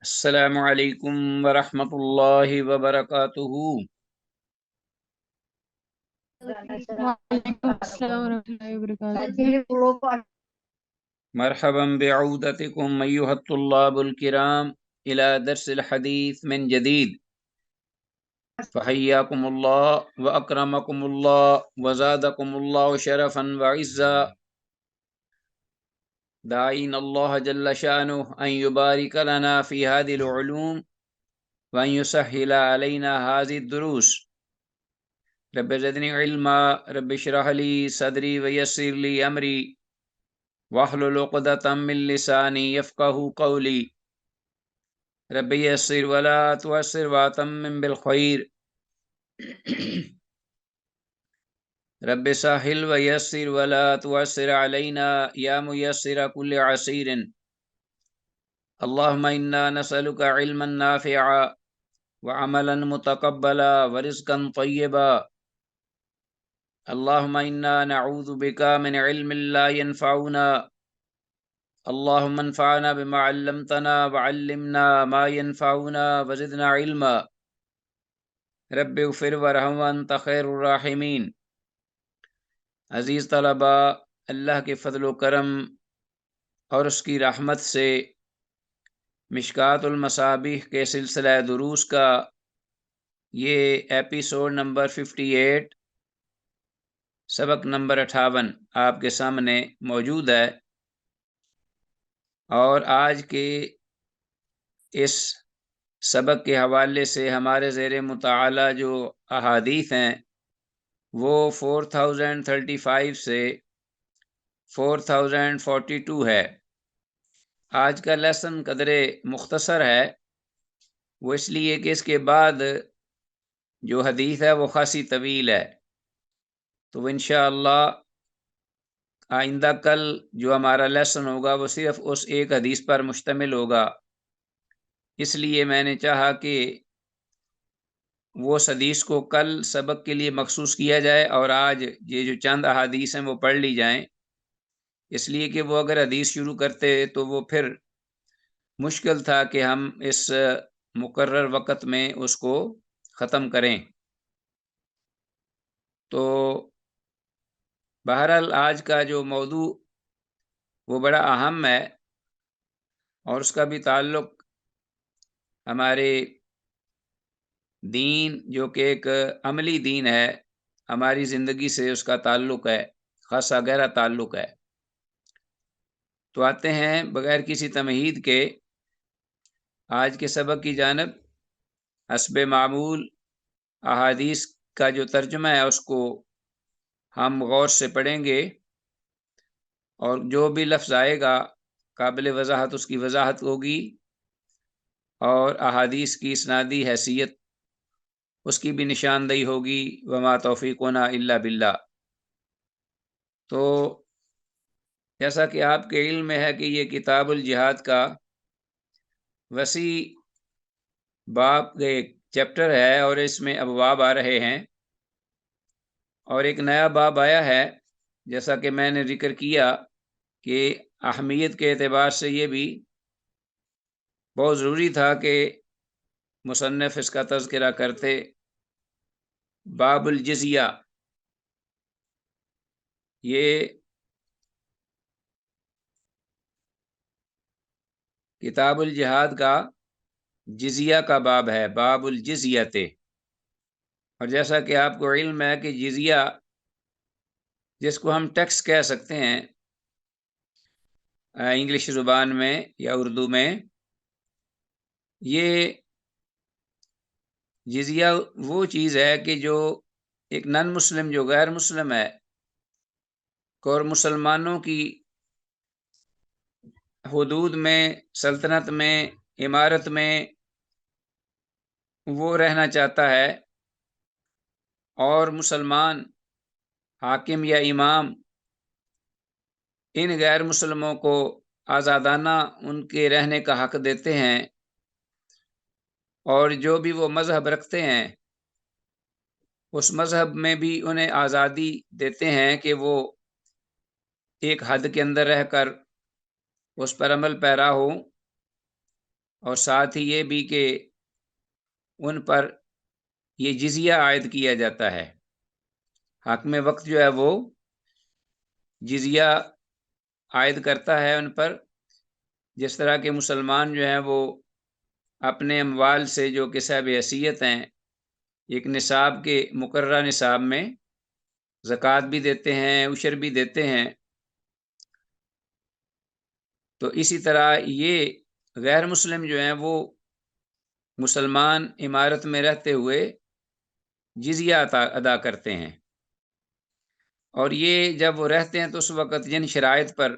السلام علیکم ورحمۃ اللہ وبرکاتہ۔ وعلیکم السلام ورحمۃ اللہ وبرکاتہ۔ مرحبا بعودتکم ایھا الطلاب الکرام الى درس الحدیث من جدید، فحیاکم اللہ واکرمکم اللہ وزادکم اللہ شرفا وعزا، داعین اللہ جل شانہ ان یبارک لنا فی هذه العلوم وان یسهل علینا هذه الدروس۔ رب زدنی علما، رب اشرح لی صدری ویسر لی امری واحلل عقدۃ من لسانی یفقہوا قولی۔ رب یسر ولا تعسر واتمم بالخیر۔ رب سهل ویسر ولا تعسر علینا یا میسر کل عسیر۔ اللہم انا نسألک علما نافعا وعملا متقبلا ورزقا طیبا۔ اللہم انا نعوذ بک من علم لا ينفعنا، اللہم انفعنا بما علمتنا وعلمنا ما ينفعنا وزدنا علما۔ رب اغفر وارحم وانت خیر الراحمین۔ عزیز طلباء، اللہ کے فضل و کرم اور اس کی رحمت سے مشکوٰۃ المصابیح کے سلسلہ دروس کا یہ ایپیسوڈ نمبر 58، سبق نمبر 58 آپ کے سامنے موجود ہے، اور آج کے اس سبق کے حوالے سے ہمارے زیر مطالعہ جو احادیث ہیں وہ 4035 سے 4042 ہے۔ آج کا لیسن قدرے مختصر ہے، وہ اس لیے کہ اس کے بعد جو حدیث ہے وہ خاصی طویل ہے، تو انشاءاللہ آئندہ کل جو ہمارا لیسن ہوگا وہ صرف اس ایک حدیث پر مشتمل ہوگا۔ اس لیے میں نے چاہا کہ وہ اس حدیث کو کل سبق کے لیے مخصوص کیا جائے، اور آج یہ جو چند احادیث ہیں وہ پڑھ لی جائیں، اس لیے کہ وہ اگر حدیث شروع کرتے تو وہ پھر مشکل تھا کہ ہم اس مقرر وقت میں اس کو ختم کریں۔ تو بہرحال آج کا جو موضوع وہ بڑا اہم ہے، اور اس کا بھی تعلق ہمارے دین جو کہ ایک عملی دین ہے، ہماری زندگی سے اس کا تعلق ہے، خاصا گہرا تعلق ہے۔ تو آتے ہیں بغیر کسی تمہید کے آج کے سبق کی جانب۔ حسب معمول احادیث کا جو ترجمہ ہے اس کو ہم غور سے پڑھیں گے، اور جو بھی لفظ آئے گا قابل وضاحت اس کی وضاحت ہوگی، اور احادیث کی اسنادی حیثیت اس کی بھی نشاندہی ہوگی۔ وما توفیقنا الا باللہ۔ تو جیسا کہ آپ کے علم میں ہے کہ یہ کتاب الجہاد کا وسیع باب ایک چیپٹر ہے، اور اس میں ابواب آ رہے ہیں، اور ایک نیا باب آیا ہے، جیسا کہ میں نے ذکر کیا کہ اہمیت کے اعتبار سے یہ بھی بہت ضروری تھا کہ مصنف اس کا تذکرہ کرتے۔ باب الجزیہ، یہ کتاب الجہاد کا جزیہ کا باب ہے، باب الجزیت۔ اور جیسا کہ آپ کو علم ہے کہ جزیہ جس کو ہم ٹیکس کہہ سکتے ہیں انگلش زبان میں یا اردو میں، یہ جزیہ وہ چیز ہے کہ جو ایک نن مسلم، جو غیر مسلم ہے، اور مسلمانوں کی حدود میں، سلطنت میں، امارت میں وہ رہنا چاہتا ہے، اور مسلمان حاکم یا امام ان غیر مسلموں کو آزادانہ ان کے رہنے کا حق دیتے ہیں، اور جو بھی وہ مذہب رکھتے ہیں اس مذہب میں بھی انہیں آزادی دیتے ہیں کہ وہ ایک حد کے اندر رہ کر اس پر عمل پیرا ہوں، اور ساتھ ہی یہ بھی کہ ان پر یہ جزیہ عائد کیا جاتا ہے۔ حاکم وقت جو ہے وہ جزیہ عائد کرتا ہے ان پر، جس طرح کے مسلمان جو ہیں وہ اپنے اموال سے جو کہ صاحب حیثیت ہیں ایک نصاب کے مقررہ نصاب میں زکوٰۃ بھی دیتے ہیں، عشر بھی دیتے ہیں، تو اسی طرح یہ غیر مسلم جو ہیں وہ مسلمان عمارت میں رہتے ہوئے جزیہ ادا کرتے ہیں، اور یہ جب وہ رہتے ہیں تو اس وقت جن شرائط پر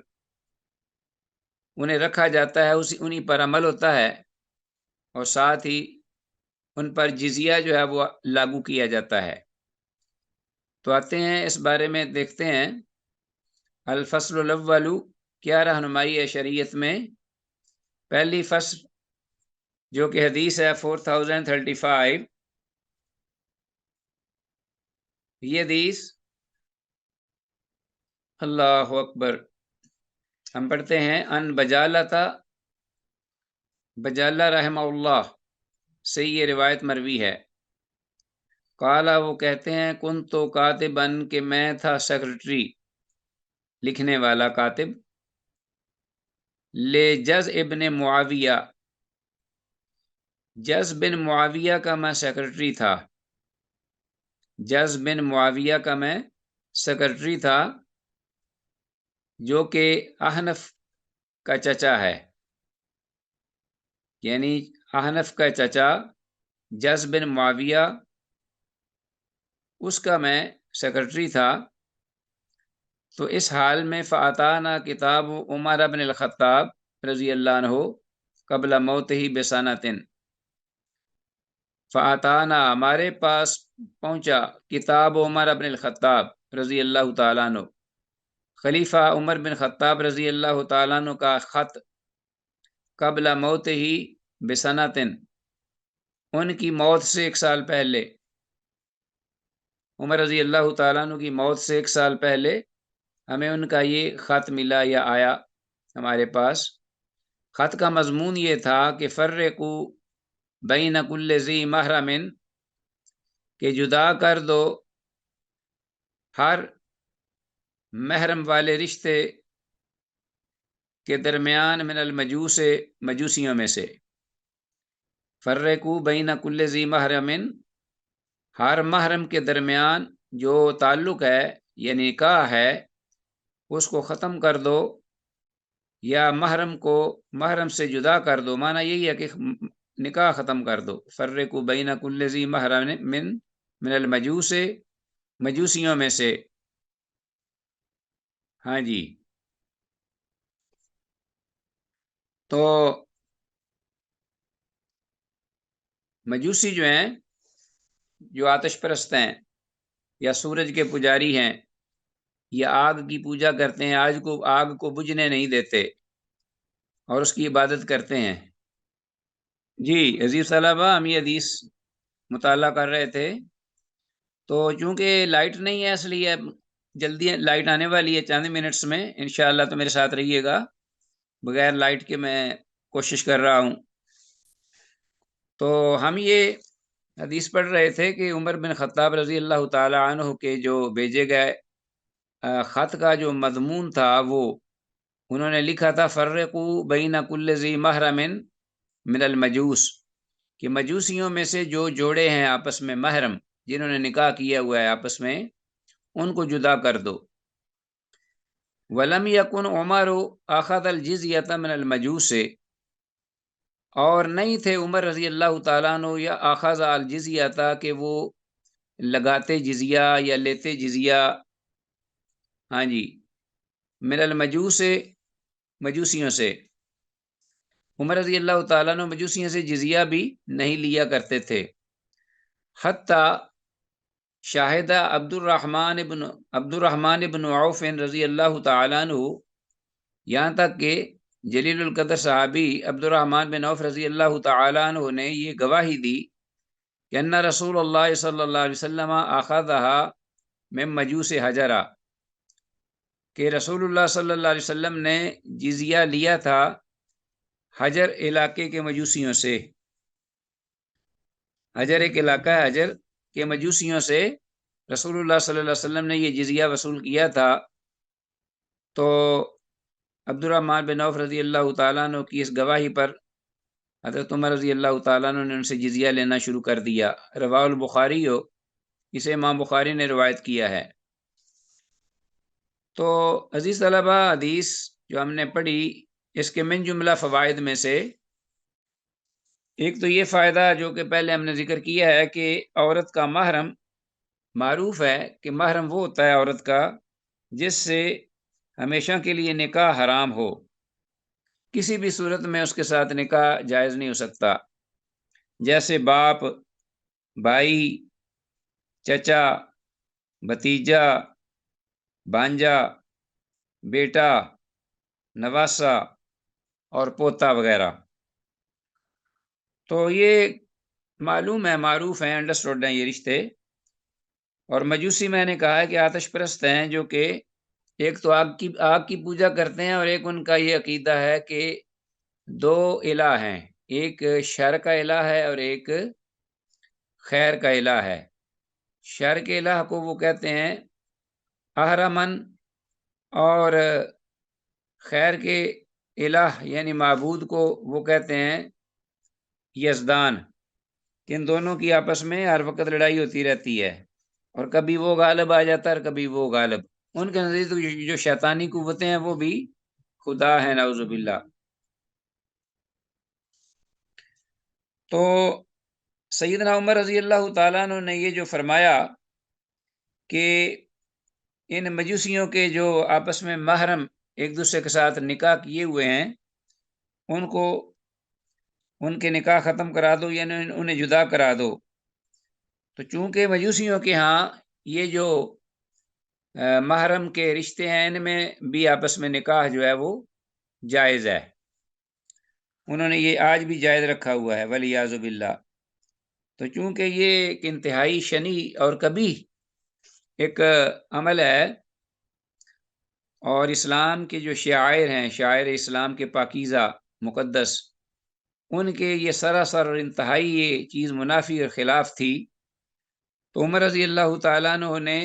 انہیں رکھا جاتا ہے انہی پر عمل ہوتا ہے، اور ساتھ ہی ان پر جزیہ جو ہے وہ لاگو کیا جاتا ہے۔ تو آتے ہیں اس بارے میں دیکھتے ہیں الفصل الاول، کیا رہنمائی ہے شریعت میں۔ پہلی فصل جو کہ حدیث ہے 4035، یہ حدیث اللہ اکبر، ہم پڑھتے ہیں ان بجالہ رحمہ اللہ سے یہ روایت مروی ہے، قالا وہ کہتے ہیں کن تو کاتبن کہ میں تھا سیکرٹری، لکھنے والا کاتب، لے جز ابن معاویہ، جز بن معاویہ کا میں سیکرٹری تھا، جز بن معاویہ کا میں سیکرٹری تھا، جو کہ احنف کا چچا ہے، یعنی احنف کا چچا جز بن معاویہ، اس کا میں سیکرٹری تھا۔ تو اس حال میں فاتانا کتاب عمر بن الخطاب رضی اللہ عنہ قبل موت ہی بسنتن، فاتانا ہمارے پاس پہنچا کتاب عمر بن الخطاب رضی اللہ تعالیٰ عنہ، خلیفہ عمر بن خطاب رضی اللہ تعالیٰ عنہ کا خط، قبل موت ہی بسنتن، ان کی موت سے 1 سال پہلے، عمر رضی اللہ تعالیٰ عنہ کی موت سے 1 سال پہلے ہمیں ان کا یہ خط ملا یا آیا ہمارے پاس۔ خط کا مضمون یہ تھا کہ فرقو بین کل ذی محرم، کہ جدا کر دو ہر محرم والے رشتے کے درمیان من المجوس، مجوسیوں میں سے، فرقو بین کل ذی محرم، ہر محرم کے درمیان جو تعلق ہے یعنی نکاح ہے اس کو ختم کر دو، یا محرم سے جدا کر دو، معنی یہی ہے کہ نکاح ختم کر دو، فرقو بین کل ذی محرم من المجوس، مجوسیوں میں سے۔ ہاں جی، تو مجوسی جو ہیں، جو آتش پرست ہیں یا سورج کے پجاری ہیں یا آگ کی پوجا کرتے ہیں، آگ کو بجھنے نہیں دیتے اور اس کی عبادت کرتے ہیں۔ جی عزیز طلبہ، ہم یہ حدیث مطالعہ کر رہے تھے، تو چونکہ لائٹ نہیں ہے اس لیے جلدی لائٹ آنے والی ہے چند منٹس میں، انشاءاللہ تو میرے ساتھ رہیے گا، بغیر لائٹ کے میں کوشش کر رہا ہوں۔ تو ہم یہ حدیث پڑھ رہے تھے کہ عمر بن خطاب رضی اللہ تعالی عنہ کے جو بھیجے گئے خط کا جو مضمون تھا وہ انہوں نے لکھا تھا فرقو بین کل ذی محرم من المجوس، کہ مجوسیوں میں سے جو جوڑے ہیں آپس میں محرم، جنہوں نے نکاح کیا ہوا ہے آپس میں، ان کو جدا کر دو۔ ولم یکن عمر اخذ الجزیۃ من المجوس، اور نہیں تھے عمر رضی اللہ تعالیٰ عنہ یا اخذ الجزیۃ کہ وہ لگاتے جزیہ یا لیتے جزیہ، ہاں جی، من المجوس، مجوسیوں سے۔ عمر رضی اللہ تعالیٰ عنہ مجوسیوں سے جزیہ بھی نہیں لیا کرتے تھے، حتی شاہدہ عبد الرحمن بن عوف رضی اللہ تعالیٰ عنہ، یہاں تک کہ جلیل القدر صحابی عبد الرحمن بن عوف رضی اللہ تعالیٰ عنہ نے یہ گواہی دی کہ ان رسول اللہ صلی اللہ علیہ وسلم اخذہا من مجوس حجرہ، کہ رسول اللہ صلی اللہ علیہ وسلم نے جزیہ لیا تھا حجر علاقے کے مجوسیوں سے، حجر ایک علاقہ ہے، حجر کے مجوسیوں سے رسول اللہ صلی اللہ علیہ وسلم نے یہ جزیہ وصول کیا تھا۔ تو عبد الرحمن بن عوف رضی اللہ تعالیٰ عنہ کی اس گواہی پر حضرت عمر رضی اللہ تعالیٰ عنہ نے ان سے جزیہ لینا شروع کر دیا۔ رواہ البخاری ہو، اسے امام بخاری نے روایت کیا ہے۔ تو عزیز طلبہ، حدیث جو ہم نے پڑھی اس کے من جملہ فوائد میں سے ایک تو یہ فائدہ جو کہ پہلے ہم نے ذکر کیا ہے کہ عورت کا محرم، معروف ہے کہ محرم وہ ہوتا ہے عورت کا جس سے ہمیشہ کے لیے نکاح حرام ہو، کسی بھی صورت میں اس کے ساتھ نکاح جائز نہیں ہو سکتا، جیسے باپ، بھائی، چچا، بھتیجا، بھانجا، بیٹا، نواسا اور پوتا وغیرہ۔ تو یہ معلوم ہے، معروف ہیں، انڈرسٹوڈ ہیں یہ رشتے۔ اور مجوسی میں نے کہا ہے کہ آتش پرست ہیں، جو کہ ایک تو آگ کی پوجا کرتے ہیں، اور ایک ان کا یہ عقیدہ ہے کہ دو الہ ہیں، ایک شر کا الہ ہے اور ایک خیر کا الہ ہے۔ شر کے الہ کو وہ کہتے ہیں اہرمن، اور خیر کے الہ یعنی معبود کو وہ کہتے ہیں یزدان۔ ان دونوں کی آپس میں ہر وقت لڑائی ہوتی رہتی ہے، اور کبھی وہ غالب آ جاتا ہے اور کبھی وہ غالب۔ ان کے نزدیک جو شیطانی قوتیں ہیں وہ بھی خدا ہیں، نعوذ باللہ۔ تو سیدنا عمر رضی اللہ تعالیٰ عنہ نے یہ جو فرمایا کہ ان مجوسیوں کے جو آپس میں محرم ایک دوسرے کے ساتھ نکاح کیے ہوئے ہیں، ان کو ان کے نکاح ختم کرا دو، یعنی انہیں جدا کرا دو۔ تو چونکہ مجوسیوں کے ہاں یہ جو محرم کے رشتے ہیں، ان میں بھی آپس میں نکاح جو ہے وہ جائز ہے، انہوں نے یہ آج بھی جائز رکھا ہوا ہے، ولیعاذ باللہ۔ تو چونکہ یہ ایک انتہائی شنی اور کبھی ایک عمل ہے، اور اسلام کے جو شاعر ہیں، شاعر اسلام کے پاکیزہ مقدس، ان کے یہ سراسر اور انتہائی یہ چیز منافی اور خلاف تھی، تو عمر رضی اللہ تعالیٰ عنہ نے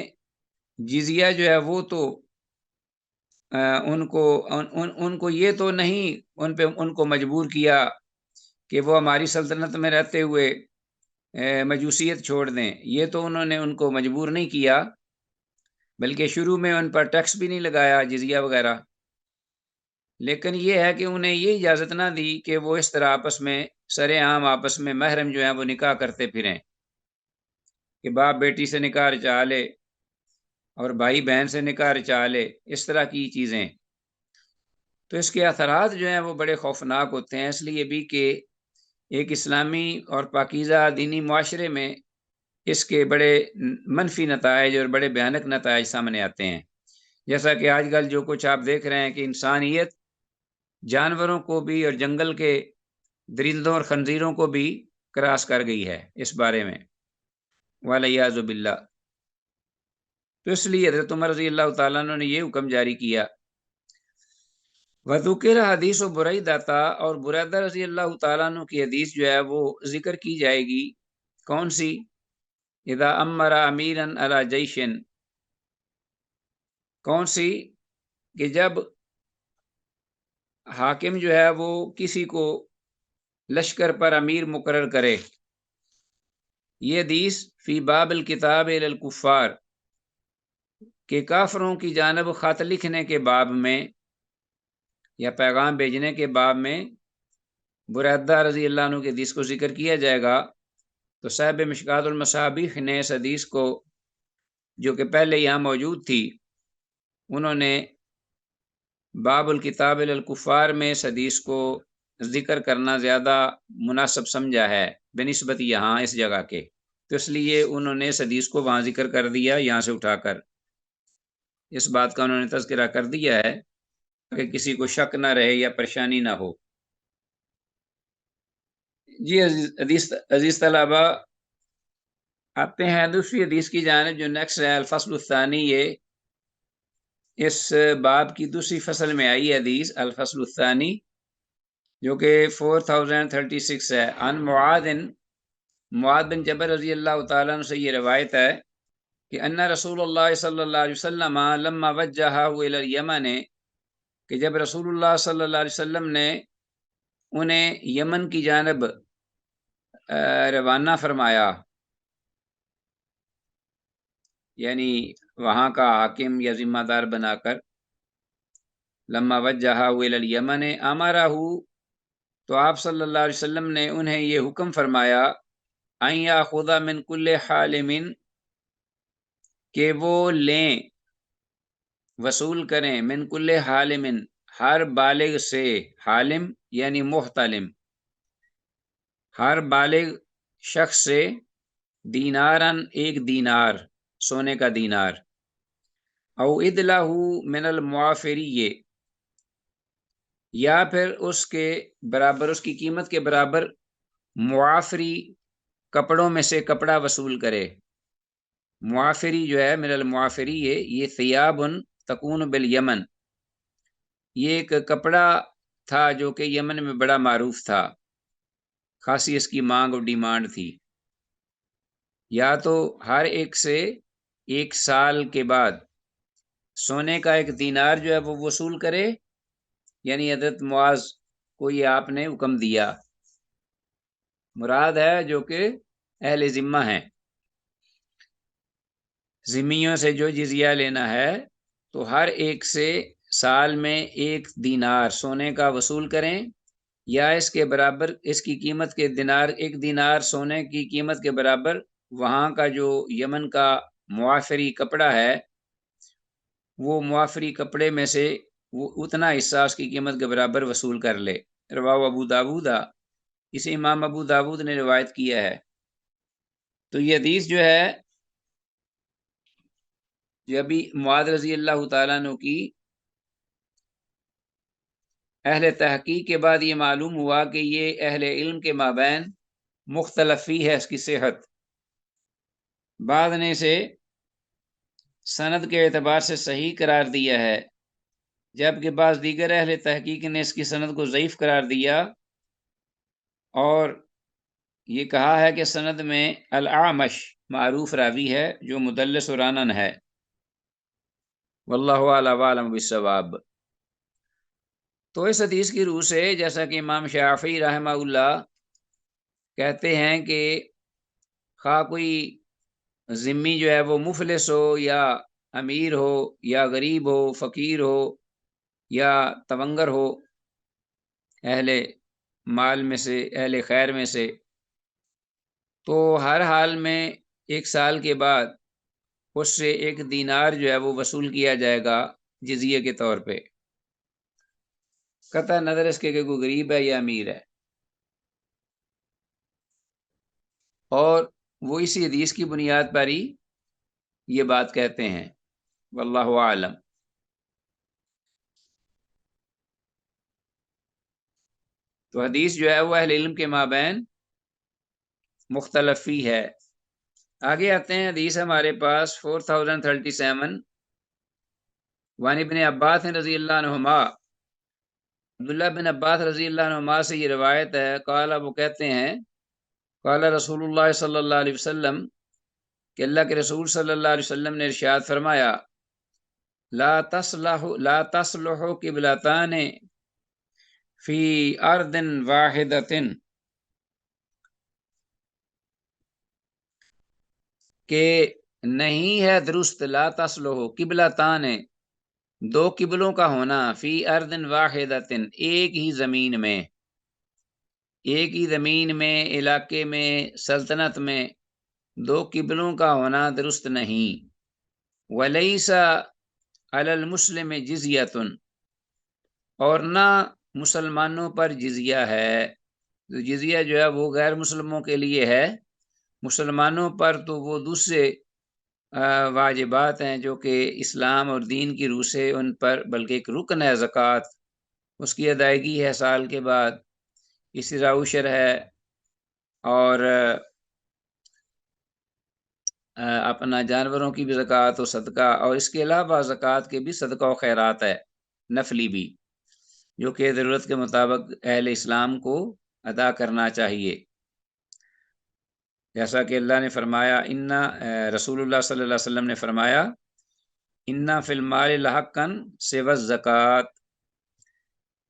جزیہ جو ہے وہ تو ان کو یہ تو نہیں ان کو مجبور کیا کہ وہ ہماری سلطنت میں رہتے ہوئے مجوسیت چھوڑ دیں، یہ تو انہوں نے ان کو مجبور نہیں کیا، بلکہ شروع میں ان پر ٹیکس بھی نہیں لگایا، جزیہ وغیرہ۔ لیکن یہ ہے کہ انہیں یہ اجازت نہ دی کہ وہ اس طرح آپس میں سر عام آپس میں محرم جو ہیں وہ نکاح کرتے پھریں، کہ باپ بیٹی سے نکاح رچا لے اور بھائی بہن سے نکاح رچا لے، اس طرح کی چیزیں۔ تو اس کے اثرات جو ہیں وہ بڑے خوفناک ہوتے ہیں، اس لیے بھی کہ ایک اسلامی اور پاکیزہ دینی معاشرے میں اس کے بڑے منفی نتائج اور بڑے بھیانک نتائج سامنے آتے ہیں، جیسا کہ آج کل جو کچھ آپ دیکھ رہے ہیں کہ انسانیت جانوروں کو بھی اور جنگل کے درندوں اور خنزیروں کو بھی کراس کر گئی ہے اس بارے میں، وَالْعِيَاذُ بِاللَّهِ۔ تو اس لیے حضرت عمر رضی اللہ تعالیٰ عنہ نے یہ حکم جاری کیا۔ وذکر حدیث و بریدہ تھا، اور بریدہ رضی اللہ تعالیٰ عنہ کی حدیث جو ہے وہ ذکر کی جائے گی، کون سی؟ اذا امر امیرا علی جیش، کون سی؟ کہ جب حاکم جو ہے وہ کسی کو لشکر پر امیر مقرر کرے۔ یہ حدیث فی باب الکتاب الی الکفار، کہ کافروں کی جانب خط لکھنے کے باب میں یا پیغام بھیجنے کے باب میں بریدہ رضی اللہ عنہ کے حدیث کو ذکر کیا جائے گا۔ تو صاحب مشکات المصابیح نے اس حدیث کو، جو کہ پہلے یہاں موجود تھی، انہوں نے باب الکتاب الی الکفار میں اس حدیث کو ذکر کرنا زیادہ مناسب سمجھا ہے بنسبت یہاں اس جگہ کے، تو اس لیے انہوں نے اس حدیث کو وہاں ذکر کر دیا، یہاں سے اٹھا کر اس بات کا انہوں نے تذکرہ کر دیا ہے کہ کسی کو شک نہ رہے یا پریشانی نہ ہو۔ جی عزیز طلبہ، آتے ہیں دوسری حدیث کی جانب، جو نیکسٹ ہے الفصل الثانی، یہ اس باب کی دوسری فصل میں آئی حدیث الفصل الثانی، جو کہ 4036 ہے۔ ان معاذ بن جبل رضی اللہ تعالیٰ عنہ سے یہ روایت ہے کہ ان رسول اللہ صلی اللہ علیہ وسلم لما وجہہ الی الیمن، کہ جب رسول اللہ صلی اللہ علیہ وسلم نے انہیں یمن کی جانب روانہ فرمایا، یعنی وہاں کا حاکم یا ذمہ دار بنا کر، لما وجہہ الی الیمن امرہ، تو آپ صلی اللہ علیہ وسلم نے انہیں یہ حکم فرمایا ان یاخذ من کل حالم، کہ وہ لیں، وصول کریں، من کل حالم، ہر بالغ سے، حالم یعنی محتلم، ہر بالغ شخص سے، دینارن، ایک دینار، سونے کا دینار، او ادلہ من المعافری، یا پھر اس کے برابر، اس کی قیمت کے برابر معافری کپڑوں میں سے کپڑا وصول کرے۔ معافری جو ہے، من المعافری، یہ ثیاب تکون بالیمن، یہ ایک کپڑا تھا جو کہ یمن میں بڑا معروف تھا، خاصی اس کی مانگ اور ڈیمانڈ تھی۔ یا تو ہر ایک سے 1 سال کے بعد سونے کا 1 دینار جو ہے وہ وصول کرے، یعنی حضرت معاذ کو یہ آپ نے حکم دیا، مراد ہے جو کہ اہل ذمہ ہیں، ذمیوں سے جو جزیہ لینا ہے، تو ہر ایک سے سال میں 1 دینار سونے کا وصول کریں، یا اس کے برابر، اس کی قیمت کے دینار، 1 دینار سونے کی قیمت کے برابر وہاں کا جو یمن کا معافری کپڑا ہے، وہ معافری کپڑے میں سے وہ اتنا حصہ اس کی قیمت کے برابر وصول کر لے۔ رواہ ابو داود، اسے امام ابو داود نے روایت کیا ہے۔ تو یہ حدیث جو ہے، جو ابھی معاذ رضی اللہ تعالیٰ عنہ کی اہل تحقیق کے بعد یہ معلوم ہوا کہ یہ اہل علم کے مابین مختلفی ہے اس کی صحت، بعض نے اسے سند کے اعتبار سے صحیح قرار دیا ہے، جبکہ بعض دیگر اہل تحقیق نے اس کی سند کو ضعیف قرار دیا، اور یہ کہا ہے کہ سند میں الاعمش معروف راوی ہے جو مدلس و رانن ہے۔ واللہ اعلم وعلم بالصواب۔ تو اس حدیث کی روح سے، جیسا کہ امام شافعی رحمہ اللہ کہتے ہیں کہ خواہ کوئی ذمی جو ہے وہ مفلس ہو، یا امیر ہو، یا غریب ہو، فقیر ہو، یا تونگر ہو، اہل مال میں سے، اہل خیر میں سے، تو ہر حال میں 1 سال کے بعد اس سے 1 دینار جو ہے وہ وصول کیا جائے گا جزیے کے طور پہ، قطع نظر اس کے کہ کوئی غریب ہے یا امیر ہے۔ اور وہ اسی حدیث کی بنیاد پر ہی یہ بات کہتے ہیں، واللہ اعلم۔ تو حدیث جو ہے وہ اہل علم کے مابین مختلفی ہے۔ آگے آتے ہیں، حدیث ہمارے پاس 4037، وان ابن عباس رضی اللہ عنہما، عبداللہ بن عباس رضی اللہ عنہما سے یہ روایت ہے، قال، وہ کہتے ہیں، قال رسول اللہ صلی اللہ علیہ وسلم، کہ اللہ کے رسول صلی اللہ علیہ وسلم نے ارشاد فرمایا، لا تصلح قبلتان فی ارض واحدۃ، کہ نہیں ہے درست، لا تصلح قبلتان، 2 قبلوں کا ہونا، فی ارض واحدۃ، ایک ہی زمین میں، ایک ہی زمین میں، علاقے میں، سلطنت میں 2 قبلوں کا ہونا درست نہیں۔ ولیس علی المسلم جزیۃ، اور نہ مسلمانوں پر جزیہ ہے، تو جزیہ جو ہے وہ غیر مسلموں کے لیے ہے، مسلمانوں پر تو وہ دوسرے واجبات ہیں جو کہ اسلام اور دین کی روح سے ان پر، بلکہ ایک رکن ہے زکوٰۃ، اس کی ادائیگی ہے سال کے بعد، اسی طرح عشر ہے، اور اپنا جانوروں کی بھی زکوٰۃ و صدقہ، اور اس کے علاوہ زکوٰۃ کے بھی صدقہ و خیرات ہے، نفلی بھی۔ جو کہ ضرورت کے مطابق اہل اسلام کو ادا کرنا چاہیے، جیسا کہ اللہ نے فرمایا رسول اللہ صلی اللہ علیہ وسلم نے فرمایا انا فی المال لحقا سوى الزکوٰۃ،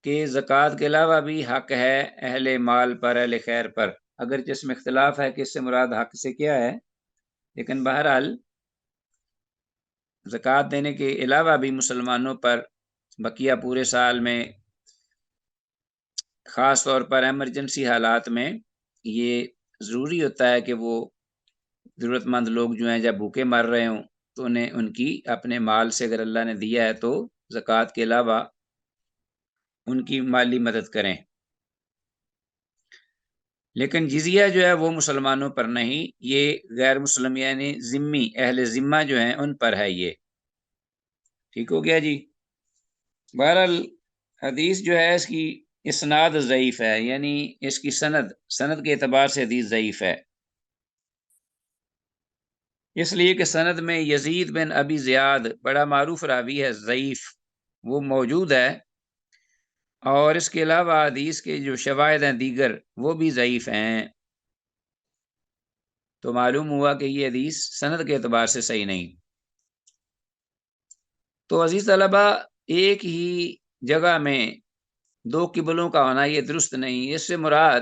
کہ زکوٰۃ کے علاوہ بھی حق ہے اہل مال پر، اہل خیر پر، اگرچہ اس میں اختلاف ہے کہ اس سے مراد حق سے کیا ہے، لیکن بہرحال زکوٰۃ دینے کے علاوہ بھی مسلمانوں پر بقیہ پورے سال میں، خاص طور پر ایمرجنسی حالات میں، یہ ضروری ہوتا ہے کہ وہ ضرورت مند لوگ جو ہیں جب بھوکے مر رہے ہوں تو انہیں ان کی اپنے مال سے اگر اللہ نے دیا ہے تو زکوٰۃ کے علاوہ ان کی مالی مدد کریں۔ لیکن جزیہ جو ہے وہ مسلمانوں پر نہیں، یہ غیر مسلم یعنی ذمی اہل ذمہ جو ہیں ان پر ہے۔ یہ ٹھیک ہو گیا جی۔ بہرحال حدیث جو ہے اس کی اسناد ضعیف ہے، یعنی اس کی سند کے اعتبار سے حدیث ضعیف ہے، اس لیے کہ سند میں یزید بن ابی زیاد بڑا معروف راوی ہے ضعیف، وہ موجود ہے، اور اس کے علاوہ حدیث کے جو شواہد ہیں دیگر وہ بھی ضعیف ہیں، تو معلوم ہوا کہ یہ حدیث سند کے اعتبار سے صحیح نہیں۔ تو عزیز طلبہ، ایک ہی جگہ میں دو قبلوں کا ہونا یہ درست نہیں، اس سے مراد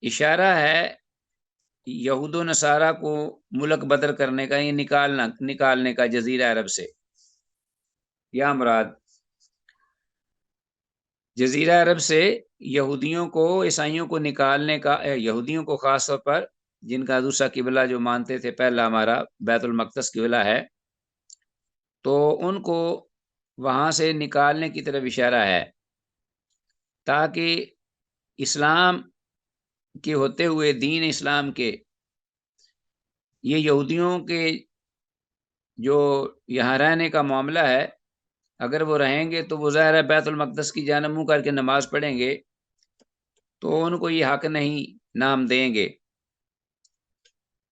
اشارہ ہے یہود و نصارہ کو ملک بدر کرنے کا، یہ نکالنے کا جزیرہ عرب سے، یا مراد جزیرہ عرب سے یہودیوں کو، عیسائیوں کو نکالنے کا، یہودیوں کو خاص طور پر جن کا دوسرا قبلہ جو مانتے تھے پہلا ہمارا بیت المقدس قبلہ ہے، تو ان کو وہاں سے نکالنے کی طرف اشارہ ہے، تاکہ اسلام کے ہوتے ہوئے دین اسلام کے یہ یہودیوں کے جو یہاں رہنے کا معاملہ ہے، اگر وہ رہیں گے تو وہ ظاہر ہے بیت المقدس کی جانب منہ کر کے نماز پڑھیں گے، تو ان کو یہ حق نہیں نام دیں گے۔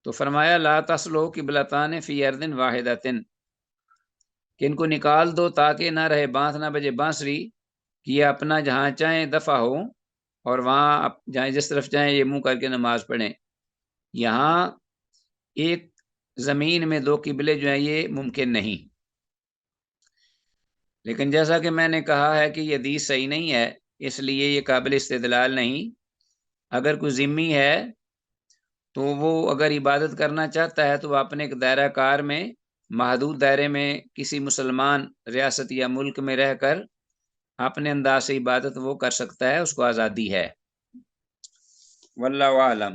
تو فرمایا لا تصلو قبلتان فی ارض واحدۃ، کہ ان کو نکال دو تاکہ نہ رہے بانس نہ بجے بانسری، کہ یہ اپنا جہاں چاہیں دفع ہو اور وہاں جائیں جس طرف چاہیں یہ منہ کر کے نماز پڑھیں۔ یہاں ایک زمین میں دو قبلے جو ہیں یہ ممکن نہیں، لیکن جیسا کہ میں نے کہا ہے کہ یہ حدیث صحیح نہیں ہے، اس لیے یہ قابل استدلال نہیں۔ اگر کوئی ذمی ہے تو وہ اگر عبادت کرنا چاہتا ہے تو وہ اپنے ایک دائرہ کار میں، محدود دائرے میں، کسی مسلمان ریاست یا ملک میں رہ کر اپنے انداز سے عبادت وہ کر سکتا ہے، اس کو آزادی ہے۔ واللہ عالم۔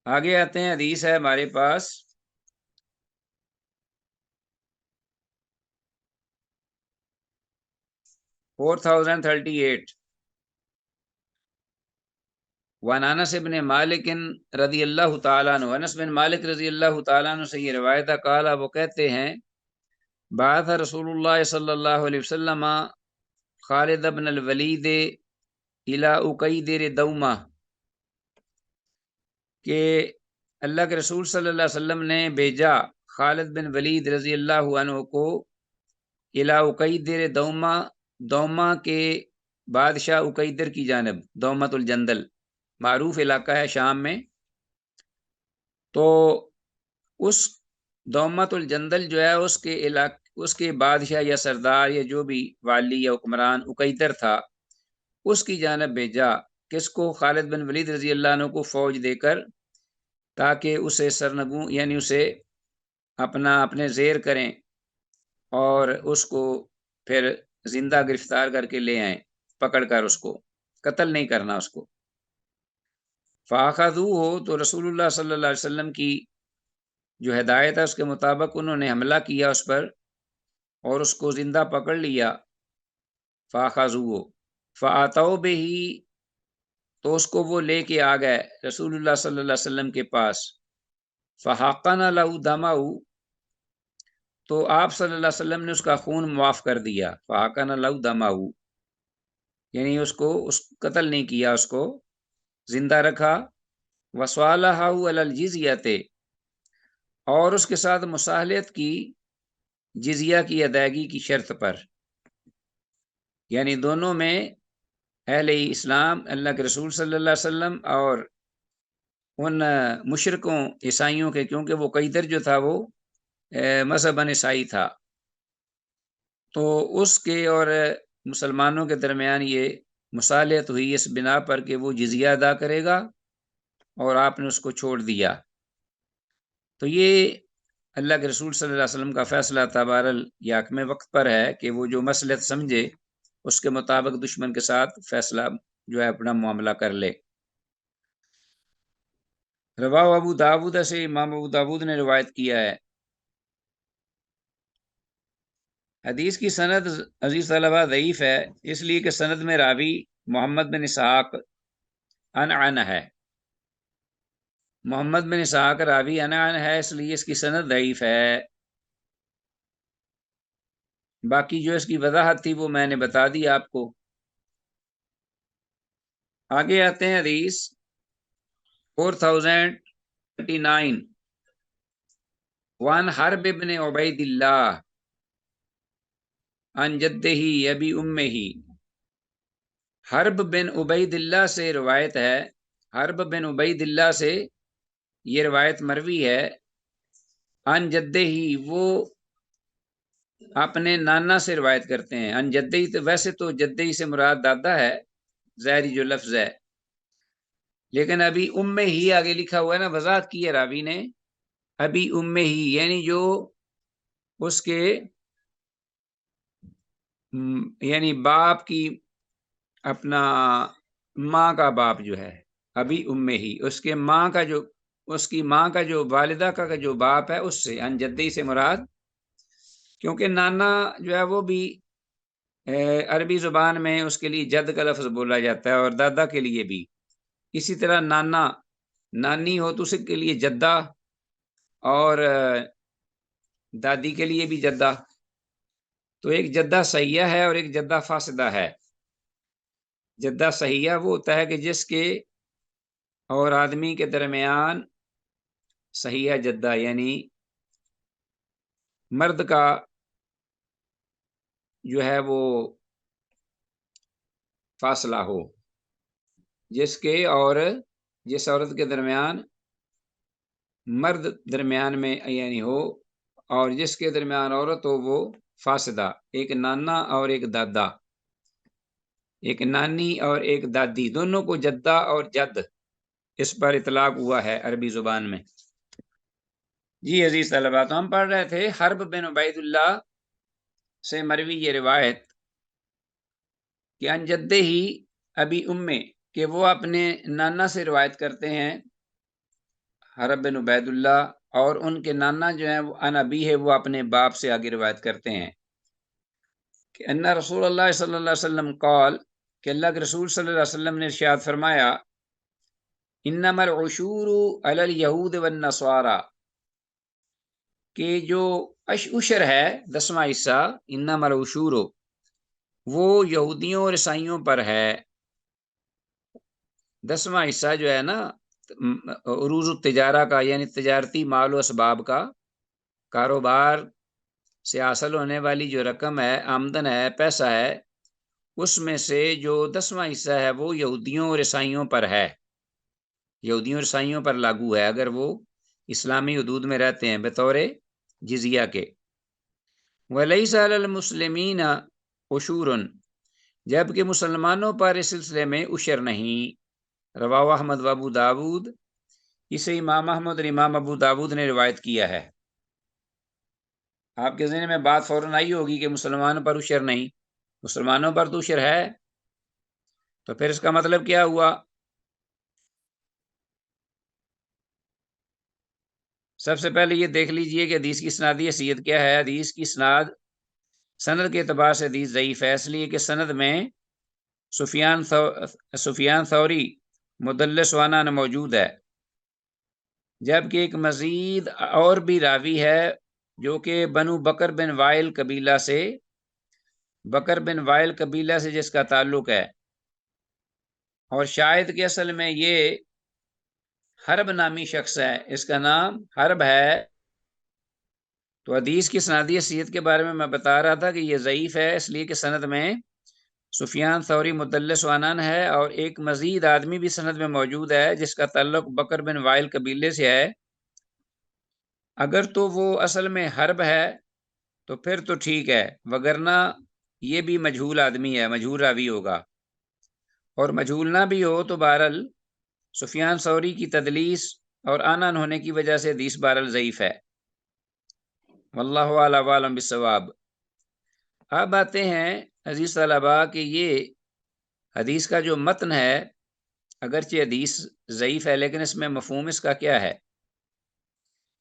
آگے آتے ہیں، حدیث ہے ہمارے پاس 4038، وعن انس بن مالک رضی اللہ تعالیٰ عنہ، انس بن مالک رضی اللہ تعالیٰ عنہ سے یہ روایت ہے، قال، وہ کہتے ہیں بعث رسول اللہ صلی اللہ علیہ وسلم خالد بن الولید الی اکیدر دومہ، کہ اللہ کے رسول صلی اللہ علیہ وسلم نے بھیجا خالد بن ولید رضی اللہ عنہ کو الی اکیدر دومہ، دومہ کے بادشاہ اکیدر کی جانب، دومۃ الجندل معروف علاقہ ہے شام میں، تو اس دومۃ الجندل جو ہے اس کے بادشاہ یا سردار یا جو بھی والی یا حکمران اکیدر تھا، اس کی جانب بھیجا، کس کو؟ خالد بن ولید رضی اللہ عنہ کو فوج دے کر، تاکہ اسے سرنگوں یعنی اسے اپنے زیر کریں اور اس کو پھر زندہ گرفتار کر کے لے آئیں، پکڑ کر، اس کو قتل نہیں کرنا اس کو۔ فَأَخَذُوهُ، تو رسول اللہ صلی اللہ علیہ وسلم کی جو ہدایت ہے اس کے مطابق انہوں نے حملہ کیا اس پر اور اس کو زندہ پکڑ لیا۔ فَأَخَذُوهُ فَأَتَوْا بِهِ، تو اس کو وہ لے کے آ گئے رسول اللہ صلی اللہ علیہ وسلم کے پاس۔ فَحَقَّنَ لَهُ دَمَهُ، تو آپ صلی اللہ علیہ وسلم نے اس کا خون معاف کر دیا۔ فَحَقَّنَ لَهُ دَمَهُ، یعنی اس کو قتل نہیں کیا، اس کو زندہ رکھا۔ وَصَالَحَهُ عَلَى الْجِزْيَةِ، اور اس کے ساتھ مصالحت کی جزیہ کی ادائیگی کی شرط پر۔ یعنی دونوں میں اہل اسلام اللہ کے رسول صلی اللہ علیہ وسلم اور ان مشرکوں عیسائیوں کے، کیونکہ وہ قیدر جو تھا وہ مذہباً عیسائی تھا، تو اس کے اور مسلمانوں کے درمیان یہ مصالحت ہوئی اس بنا پر کہ وہ جزیہ ادا کرے گا اور آپ نے اس کو چھوڑ دیا۔ تو یہ اللہ کے رسول صلی اللہ علیہ وسلم کا فیصلہ تھا بہرحال یہ حکم وقت پر ہے کہ وہ جو مصلحت سمجھے اس کے مطابق دشمن کے ساتھ فیصلہ جو ہے اپنا معاملہ کر لے۔ رواہ ابو داود سے امام ابو داود نے روایت کیا ہے۔ حدیث کی سند عزیز طلبہ ضعیف ہے، اس لیے کہ سند میں راوی محمد بن اسحاق عن ہے، محمد بن اسحاق راوی عن ہے، اس لیے اس کی سند ضعیف ہے۔ باقی جو اس کی وضاحت تھی وہ میں نے بتا دی آپ کو۔ آگے آتے ہیں حدیث 4039 وان حرب ابن عبید اللہ عن جدہ ابی امہ، حرب بن عبید اللہ سے روایت ہے، حرب بن عبید اللہ سے یہ روایت مروی ہے، عن جدہ وہ اپنے نانا سے روایت کرتے ہیں، عن جدہ تو ویسے تو جدہ سے مراد دادا ہے، ظاہری جو لفظ ہے، لیکن ابھی امہ ہی آگے لکھا ہوا ہے نا، وضاحت کی ہے راوی نے، ابھی امہ ہی یعنی جو اس کے یعنی باپ کی اپنا ماں کا باپ جو ہے، ابھی امہ ہی اس کے ماں کا جو اس کی ماں کا جو والدہ کا جو باپ ہے اس سے، ان جدی سے مراد، کیونکہ نانا جو ہے وہ بھی عربی زبان میں اس کے لیے جد کا لفظ بولا جاتا ہے اور دادا کے لیے بھی، اسی طرح نانا نانی ہو تو اس کے لیے جدہ اور دادی کے لیے بھی جدہ، تو ایک جدہ صحیحہ ہے اور ایک جدہ فاسدہ ہے۔ جدہ صحیحہ وہ ہوتا ہے کہ جس کے اور آدمی کے درمیان صحیحہ جدہ یعنی مرد کا جو ہے وہ فاصلہ ہو، جس کے اور جس عورت کے درمیان مرد درمیان میں یعنی ہو اور جس کے درمیان عورت ہو وہ فاسدہ، ایک نانا اور ایک دادا، ایک نانی اور ایک دادی، دونوں کو جدہ اور جد اس پر اطلاق ہوا ہے عربی زبان میں۔ جی عزیز طلباء، تو ہم پڑھ رہے تھے حرب بن عبید اللہ سے مروی یہ روایت کہ ان جدہ ہی ابی امہ، کہ وہ اپنے نانا سے روایت کرتے ہیں حرب بن عبید اللہ، اور ان کے نانا جو ہیں وہ ان ابی ہے، وہ اپنے باپ سے آگے روایت کرتے ہیں کہ ان رسول اللہ صلی اللہ علیہ وسلم قال، کہ اللہ کے رسول صلی اللہ علیہ وسلم نے ارشاد فرمایا انما العشور علی الیہود والنصارى، کہ جو عشر ہے 10واں حصہ، انما العشور وہ یہودیوں اور عیسائیوں پر ہے، 10واں حصہ جو ہے نا عروض التجارہ کا یعنی تجارتی مال و اسباب کا، کاروبار سے حاصل ہونے والی جو رقم ہے، آمدن ہے، پیسہ ہے، اس میں سے جو 10واں حصہ ہے وہ یہودیوں اور عیسائیوں پر ہے، یہودیوں اور عیسائیوں پر لاگو ہے اگر وہ اسلامی حدود میں رہتے ہیں بطور جزیہ کے۔ وَلَيْسَ عَلَى الْمُسْلِمِينَ عُشُورٌ، جبکہ مسلمانوں پر اس سلسلے میں عشر نہیں۔ رواہ احمد و ابو داود، اسے امام احمد اور امام ابو داود نے روایت کیا ہے۔ آپ کے ذہن میں بات فوراً آئی ہوگی کہ مسلمانوں پر عشر نہیں، مسلمانوں پر تو عشر ہے، تو پھر اس کا مطلب کیا ہوا؟ سب سے پہلے یہ دیکھ لیجئے کہ حدیث کی اسنادی حیثیت کیا ہے۔ حدیث کی سند کے اعتبار سے حدیث ضعیف ہے، اس لیے کہ سند میں سفیان ثوری مدلس وانا موجود ہے، جبکہ ایک مزید اور بھی راوی ہے جو کہ بنو بکر بن وائل قبیلہ سے، بکر بن وائل قبیلہ سے جس کا تعلق ہے، اور شاید کہ اصل میں یہ حرب نامی شخص ہے، اس کا نام حرب ہے۔ تو حدیث کی سندی حیثیت کے بارے میں بتا رہا تھا کہ یہ ضعیف ہے، اس لیے کہ سند میں سفیان ثوری مدلس وانان ہے، اور ایک مزید آدمی بھی سند میں موجود ہے جس کا تعلق بکر بن وائل قبیلے سے ہے۔ اگر تو وہ اصل میں حرب ہے تو پھر تو ٹھیک ہے، وگرنہ یہ بھی مجہول آدمی ہے، مجہول راوی ہوگا، اور مجہول نہ بھی ہو تو بہرحال سفیان ثوری کی تدلیس اور آنان ہونے کی وجہ سے حدیث بہرحال ضعیف ہے۔ واللہ اعلم عالم بالصواب۔ اب آتے ہیں عزیز طلباء کہ یہ حدیث کا جو متن ہے، اگرچہ حدیث ضعیف ہے لیکن اس میں مفہوم اس کا کیا ہے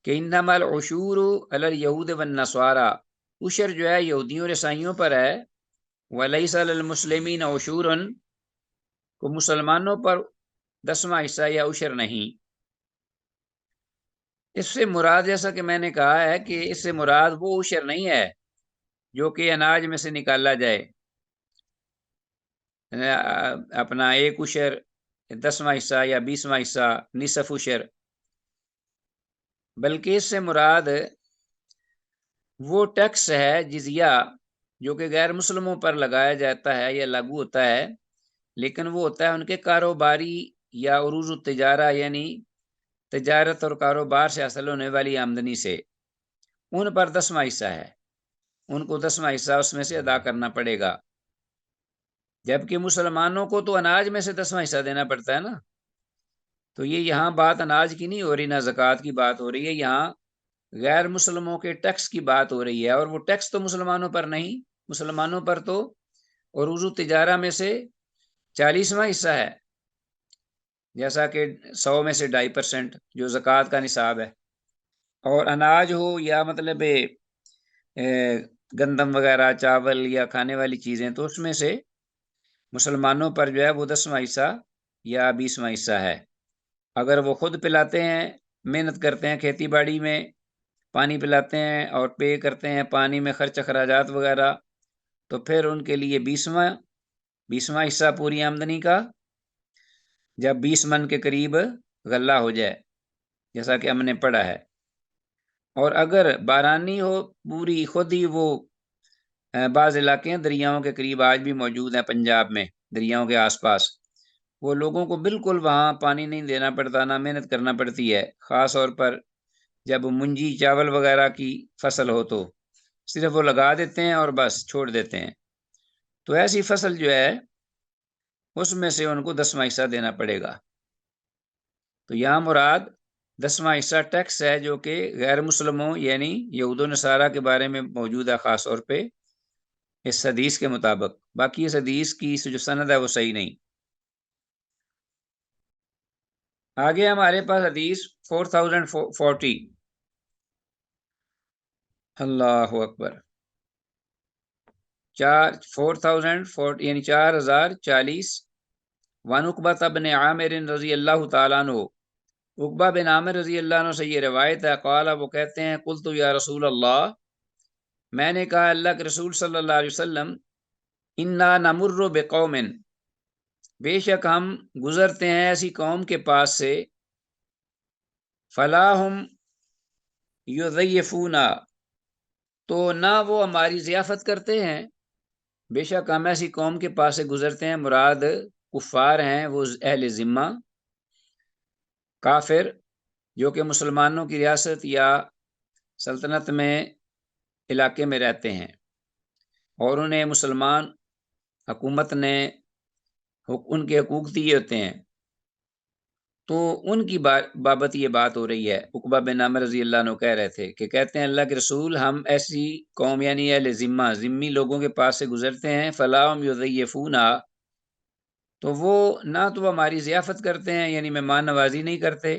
کہ انما العشور علی الیہود والنصارى، عشر جو ہے یہودیوں اور عیسائیوں پر ہے، ولیس علی المسلمین عشور، کو مسلمانوں پر 10واں حصہ یا عشر نہیں۔ اس سے مراد، جیسا کہ میں نے کہا ہے کہ اس سے مراد وہ عشر نہیں ہے جو کہ اناج میں سے نکالا جائے، اپنا 1 عشر، 10واں حصہ یا 20واں حصہ، نصف عشر، بلکہ اس سے مراد وہ ٹیکس ہے، جزیہ، جو کہ غیر مسلموں پر لگایا جاتا ہے یا لاگو ہوتا ہے، لیکن وہ ہوتا ہے ان کے کاروباری یا عروض التجارہ، یعنی تجارت اور کاروبار سے حاصل ہونے والی آمدنی سے، ان پر 10واں حصہ ہے، ان کو 10واں حصہ اس میں سے ادا کرنا پڑے گا، جبکہ مسلمانوں کو تو اناج میں سے 10واں حصہ دینا پڑتا ہے نا۔ تو یہ یہاں بات اناج کی نہیں ہو رہی، نہ زکوٰۃ کی بات ہو رہی ہے، یہاں غیر مسلموں کے ٹیکس کی بات ہو رہی ہے، اور وہ ٹیکس تو مسلمانوں پر نہیں، مسلمانوں پر تو عروض التجارہ میں سے 40واں حصہ ہے، جیسا کہ 100 میں سے 2.5% جو زکوٰۃ کا نصاب ہے، اور اناج ہو یا مطلب گندم وغیرہ، چاول یا کھانے والی چیزیں، تو اس میں سے مسلمانوں پر جو ہے وہ 10واں حصہ یا 20واں حصہ ہے۔ اگر وہ خود پلاتے ہیں، محنت کرتے ہیں کھیتی باڑی میں، پانی پلاتے ہیں اور پے کرتے ہیں پانی میں خرچ اخراجات وغیرہ، تو پھر ان کے لیے 20واں حصہ پوری آمدنی کا، جب 20 من کے قریب غلہ ہو جائے، جیسا کہ ہم نے پڑھا ہے۔ اور اگر بارانی ہو پوری، خود ہی وہ بعض علاقے ہیں دریاؤں کے قریب، آج بھی موجود ہیں پنجاب میں، دریاؤں کے آس پاس، وہ لوگوں کو بالکل وہاں پانی نہیں دینا پڑتا، نہ محنت کرنا پڑتی ہے، خاص طور پر جب منجی چاول وغیرہ کی فصل ہو تو صرف وہ لگا دیتے ہیں اور بس چھوڑ دیتے ہیں، تو ایسی فصل جو ہے اس میں سے ان کو 10واں حصہ دینا پڑے گا۔ تو یہاں مراد 10واں حصہ ٹیکس ہے جو کہ غیر مسلموں یعنی یہود و نصارہ کے بارے میں موجود ہے، خاص طور پہ اس حدیث کے مطابق، باقی اس حدیث کی جو سند ہے وہ صحیح نہیں۔ آگے ہمارے پاس حدیث 4040، اللہ اکبر، 4040 یعنی 4040، وان عقبہ بن عامر رضی اللہ تعالیٰ عنہ، عقبہ بن عامر رضی اللہ عنہ سے یہ روایت ہے، قال، وہ کہتے ہیں، قلت یا رسول اللہ، میں نے کہا اللہ کے رسول صلی اللہ علیہ وسلم، انا نمر بقوم، بے شک ہم گزرتے ہیں ایسی قوم کے پاس سے، فلاہم یضیفونا، تو نہ وہ ہماری ضیافت کرتے ہیں، بے شک ہم ایسی قوم کے پاس سے گزرتے ہیں، مراد کفار ہیں، وہ اہل ذمہ، کافر، جو کہ مسلمانوں کی ریاست یا سلطنت میں علاقے میں رہتے ہیں، اور انہیں مسلمان حکومت نے ان کے حقوق دیے ہوتے ہیں، تو ان کی بابت یہ بات ہو رہی ہے۔ عقبہ بن عامر رضی اللہ عنہ کہہ رہے تھے کہ کہتے ہیں اللہ کے رسول، ہم ایسی قوم یعنی اہل ذمہ، ذمی لوگوں کے پاس سے گزرتے ہیں، فلاہم یضیفونا، تو وہ نہ تو ہماری ضیافت کرتے ہیں، یعنی مہمان نوازی نہیں کرتے،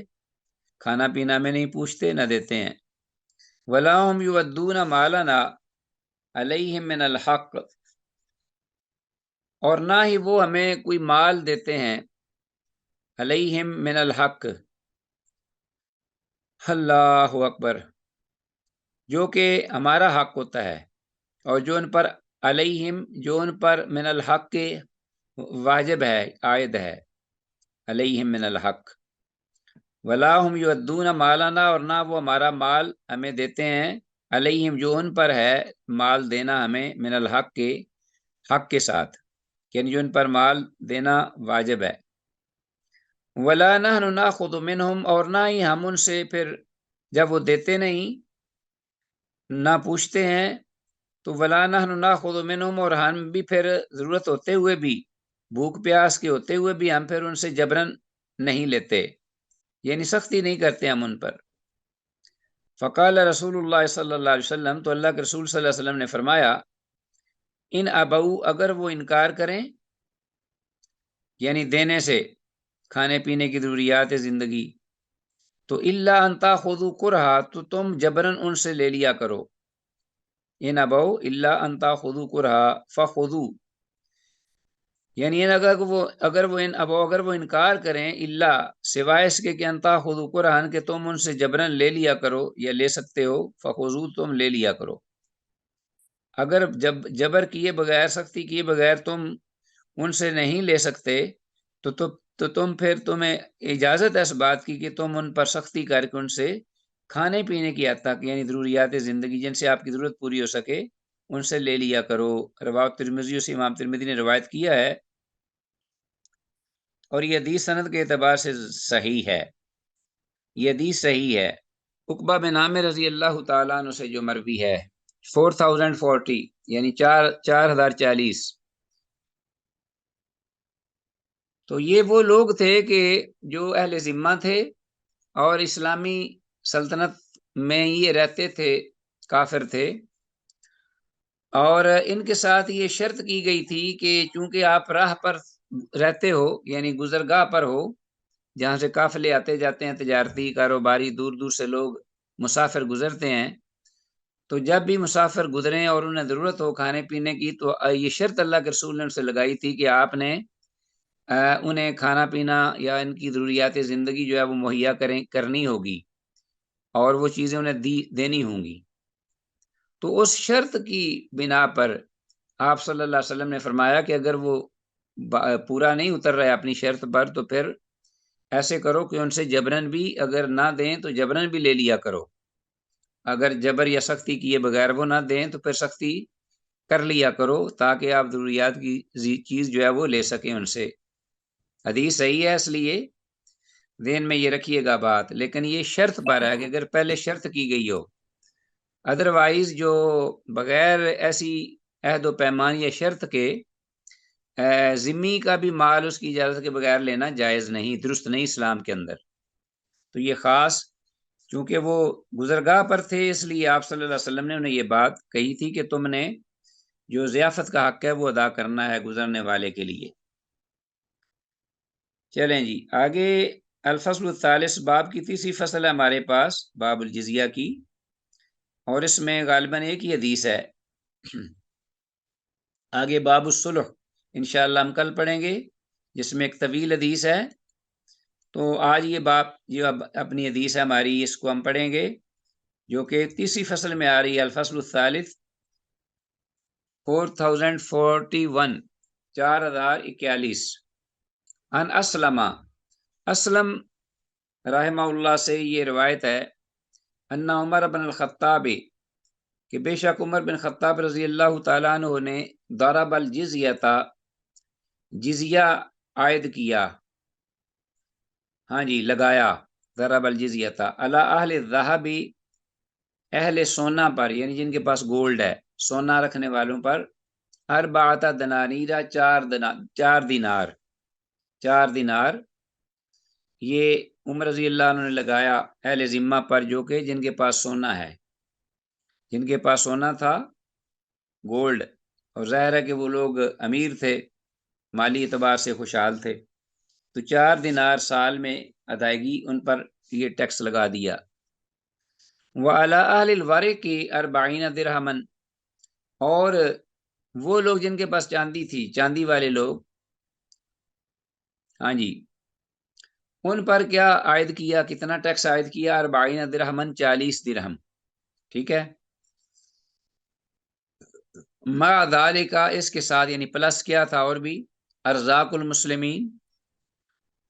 کھانا پینا میں نہیں پوچھتے، نہ دیتے ہیں، ولا هم یودون مالنا علیہم من الحق، اور نہ ہی وہ ہمیں کوئی مال دیتے ہیں، علیہم من الحق، اللہ اکبر، جو کہ ہمارا حق ہوتا ہے، اور جو ان پر علیہم، جو ان پر من الحق کے واجب ہے، عائد ہے، علیہم من الحق، ولا هم یودون مالنا، اور نہ وہ ہمارا مال ہمیں دیتے ہیں، علیہم، جو ان پر ہے مال دینا ہمیں، من الحق کے، حق کے ساتھ، یعنی جو ان پر مال دینا واجب ہے۔ وَلَا نَحْنُ نَأْخُذُ مِنْهُمْ، اور نہ ہی ہم ان سے پھر جب وہ دیتے نہیں نہ پوچھتے ہیں تو وَلَا نَحْنُ نَأْخُذُ مِنْهُمْ، اور ہم بھی پھر ضرورت ہوتے ہوئے بھی، بھوک پیاس کے ہوتے ہوئے بھی ہم پھر ان سے جبرن نہیں لیتے، یعنی سختی نہیں کرتے ہم ان پر۔ فقال رسول اللہ صلی اللہ علیہ وسلم، تو اللہ کے رسول صلی اللہ علیہ وسلم نے فرمایا، ان ابو، اگر وہ انکار کریں یعنی دینے سے کھانے پینے کی ضروریات زندگی، تو الا ان تاخذوا کرہا، تو تم جبرن ان سے لے لیا کرو۔ ان ابو الا ان تاخذوا کرہا فخذوا، یعنی اگر وہ انکار کریں، الا سوائے اس کے کہ ان تاخذوا کرہا، کہ تم ان سے جبرن لے لیا کرو یا لے سکتے ہو، فخذوا، تم لے لیا کرو۔ اگر جبر کیے بغیر، سختی کیے بغیر تم ان سے نہیں لے سکتے تو تمہیں اجازت ہے اس بات کی کہ تم ان پر سختی کر کے ان سے کھانے پینے کی حد تک، یعنی ضروریات زندگی جن سے آپ کی ضرورت پوری ہو سکے، ان سے لے لیا کرو۔ رواه ترمذی، سے امام ترمذی نے روایت کیا ہے، اور یہ حدیث سند کے اعتبار سے صحیح ہے، یہ حدیث صحیح ہے۔ عقبہ بن عامر رضی اللہ تعالیٰ عنہ سے جو مروی ہے 4040، یعنی 4040، تو یہ وہ لوگ تھے کہ جو اہل ذمہ تھے اور اسلامی سلطنت میں یہ رہتے تھے، کافر تھے، اور ان کے ساتھ یہ شرط کی گئی تھی کہ چونکہ آپ راہ پر رہتے ہو، یعنی گزرگاہ پر ہو، جہاں سے قافلے آتے جاتے ہیں، تجارتی کاروباری، دور دور سے لوگ مسافر گزرتے ہیں، تو جب بھی مسافر گزریں اور انہیں ضرورت ہو کھانے پینے کی، تو یہ شرط اللہ کے رسول نے ان سے لگائی تھی کہ آپ نے انہیں کھانا پینا یا ان کی ضروریات زندگی جو ہے وہ مہیا کرنی ہوگی، اور وہ چیزیں انہیں دینی ہوں گی۔ تو اس شرط کی بنا پر آپ صلی اللہ علیہ وسلم نے فرمایا کہ اگر وہ پورا نہیں اتر رہا ہے اپنی شرط پر، تو پھر ایسے کرو کہ ان سے جبرن بھی اگر نہ دیں تو جبرن بھی لے لیا کرو، اگر جبر یا سختی کیے بغیر وہ نہ دیں تو پھر سختی کر لیا کرو، تاکہ آپ ضروریات کی چیز جو ہے وہ لے سکیں ان سے۔ حدیث صحیح ہے، اس لیے ذہن میں یہ رکھیے گا بات، لیکن یہ شرط پر ہے کہ اگر پہلے شرط کی گئی ہو، ادروائز جو بغیر ایسی عہد و پیمان یا شرط کے ذمی کا بھی مال اس کی اجازت کے بغیر لینا جائز نہیں، درست نہیں اسلام کے اندر۔ تو یہ خاص چونکہ وہ گزرگاہ پر تھے، اس لیے آپ صلی اللہ علیہ وسلم نے انہیں یہ بات کہی تھی کہ تم نے جو ضیافت کا حق ہے وہ ادا کرنا ہے گزرنے والے کے لیے۔ چلیں جی آگے، الفصل الثالث، باب کی تیسری فصل ہے ہمارے پاس، باب الجزیہ کی، اور اس میں غالباً ایک ہی حدیث ہے۔ آگے باب الصلح انشاءاللہ ہم کل پڑھیں گے، جس میں ایک طویل حدیث ہے، تو آج یہ باب جو اپنی حدیث ہے ہماری، اس کو ہم پڑھیں گے، جو کہ تیسری فصل میں آ رہی ہے، الفصل الثالث 4041، 4041۔ ان اسلم رحمہ اللہ سے یہ روایت ہے، ان عمر بن الخطاب، کہ بے شک عمر بن خطاب رضی اللہ تعالیٰ عنہ نے ضرب الجزیہ، جزیہ عائد کیا، ہاں جی لگایا، ضرب الجزیہ علی اہل الذہب، اہل سونا پر، یعنی جن کے پاس گولڈ ہے، سونا رکھنے والوں پر، اربعۃ دنانیرہ، 4 دینار، 4 دینار، یہ عمر رضی اللہ عنہ نے لگایا اہل ذمہ پر، جو کہ جن کے پاس سونا ہے، جن کے پاس سونا تھا، گولڈ، اور ظاہر ہے کہ وہ لوگ امیر تھے، مالی اعتبار سے خوشحال تھے، تو 4 دینار سال میں ادائیگی ان پر یہ ٹیکس لگا دیا۔ وعلی اہل الورق 40 درہما، اور وہ لوگ جن کے پاس چاندی تھی، چاندی والے لوگ، ہاں جی، ان پر کیا عائد کیا، کتنا ٹیکس عائد کیا، 40 درہما، 40 درہم، ٹھیک ہے۔ مع ذالک، اس کے ساتھ، یعنی پلس کیا تھا اور بھی، ارزاق المسلمین،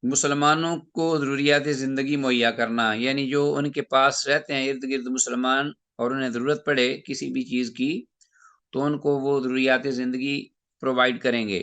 مسلمانوں کو ضروریات زندگی مہیا کرنا، یعنی جو ان کے پاس رہتے ہیں ارد گرد مسلمان اور انہیں ضرورت پڑے کسی بھی چیز کی، تو ان کو وہ ضروریات زندگی پرووائڈ کریں گے۔